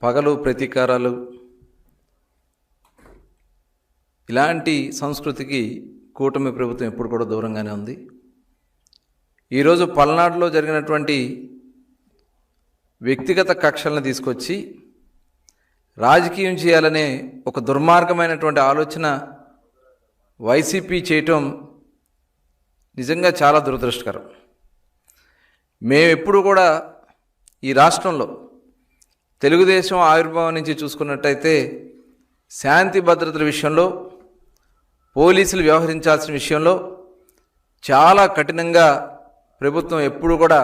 పగలు ప్రతీకారాలు ఇలాంటి సంస్కృతికి కూటమి ప్రభుత్వం ఎప్పుడు కూడా దూరంగానే ఉంది. ఈరోజు పల్నాడులో జరిగినటువంటి వ్యక్తిగత కక్షలను తీసుకొచ్చి రాజకీయం చేయాలనే ఒక దుర్మార్గమైనటువంటి ఆలోచన వైసీపీ చేయటం నిజంగా చాలా దురదృష్టకరం. మేమెప్పుడు కూడా ఈ రాష్ట్రంలో తెలుగుదేశం ఆవిర్భావం నుంచి చూసుకున్నట్టయితే శాంతి భద్రతల విషయంలో పోలీసులు వ్యవహరించాల్సిన విషయంలో చాలా కఠినంగా ప్రభుత్వం ఎప్పుడు కూడా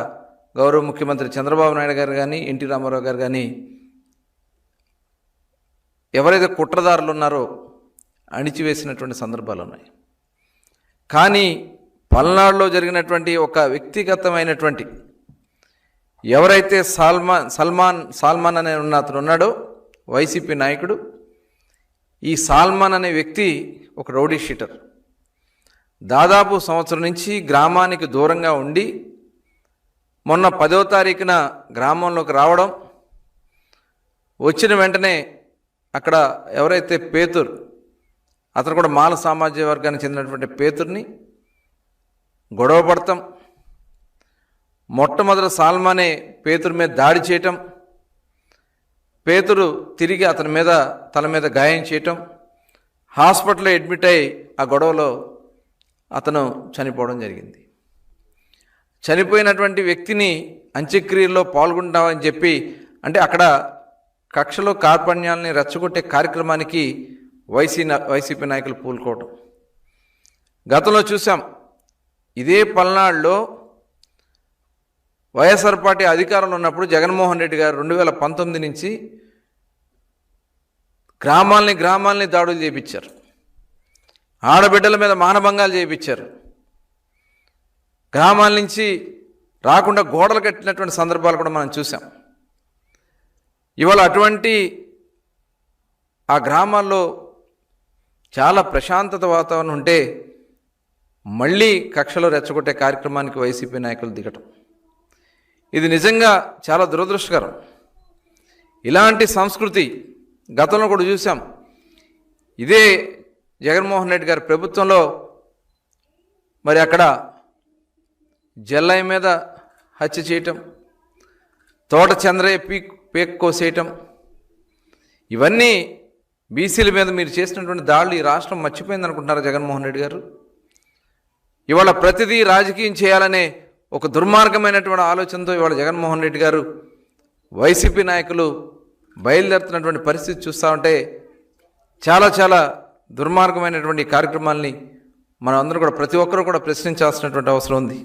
గౌరవ ముఖ్యమంత్రి చంద్రబాబు నాయుడు గారు కానీ ఎన్టీ రామారావు గారు కానీ ఎవరైతే కుట్రదారులు ఉన్నారో అణిచివేసినటువంటి సందర్భాలు ఉన్నాయి. కానీ పల్నాడులో జరిగినటువంటి ఒక వ్యక్తిగతమైనటువంటి ఎవరైతే సల్మాన్ అనే అతను ఉన్నాడో వైసీపీ నాయకుడు, ఈ సాల్మాన్ అనే వ్యక్తి ఒక రౌడీ షీటర్. దాదాపు సంవత్సరం నుంచి గ్రామానికి దూరంగా ఉండి మొన్న 10వ తారీఖున గ్రామంలోకి రావడం, వచ్చిన వెంటనే అక్కడ ఎవరైతే పేతురు, అతను కూడా మాల సామాజిక వర్గానికి చెందినటువంటి పేతుర్ని గొడవ పడతాం, మొట్టమొదటి సాల్మానే పేతురు మీద దాడి చేయటం, పేతురు తిరిగి అతని మీద తల మీద గాయం చేయటం, హాస్పిటల్లో అడ్మిట్ అయ్యి ఆ గొడవలో అతను చనిపోవడం జరిగింది. చనిపోయినటువంటి వ్యక్తిని అంత్యక్రియల్లో పాల్గొంటామని చెప్పి, అంటే అక్కడ కక్షలో కార్పణ్యాలని రెచ్చగొట్టే కార్యక్రమానికి వైసీపీ నాయకులు పూనుకోవటం గతంలో చూసాం. ఇదే పల్నాడులో వైఎస్ఆర్ పార్టీ అధికారంలో ఉన్నప్పుడు జగన్మోహన్ రెడ్డి గారు 2019 నుంచి గ్రామాల్ని దాడులు చేయించారు, ఆడబిడ్డల మీద మానభంగాలు చేయించారు, గ్రామాల నుంచి రాకుండా గోడలు కట్టినటువంటి సందర్భాలు కూడా మనం చూసాం. ఇవాళ అటువంటి ఆ గ్రామాల్లో చాలా ప్రశాంతత వాతావరణం ఉంటే మళ్ళీ కక్షలో రెచ్చగొట్టే కార్యక్రమానికి వైసీపీ నాయకులు దిగటం, ఇది నిజంగా చాలా దురదృష్టకరం. ఇలాంటి సంస్కృతి గతంలో కూడా చూసాం. ఇదే జగన్మోహన్ రెడ్డి గారి ప్రభుత్వంలో మరి అక్కడ జల్లయ్య మీద హత్య చేయటం, తోట చంద్రయ్య పీక్ కోసేయటం, ఇవన్నీ బీసీల మీద మీరు చేసినటువంటి దాడులు ఈ రాష్ట్రం మర్చిపోయింది అనుకుంటున్నారా జగన్మోహన్ రెడ్డి గారు? ఇవాళ ప్రతిదీ రాజకీయం చేయాలనే ఒక దుర్మార్గమైనటువంటి ఆలోచనతో ఇవాళ జగన్మోహన్ రెడ్డి గారు వైసీపీ నాయకులు బయలుదేరుతున్నటువంటి పరిస్థితి చూస్తూ ఉంటే చాలా చాలా దుర్మార్గమైనటువంటి కార్యక్రమాల్ని మనం అందరూ కూడా ప్రతి ఒక్కరూ కూడా ప్రశ్నించాల్సినటువంటి అవసరం ఉంది.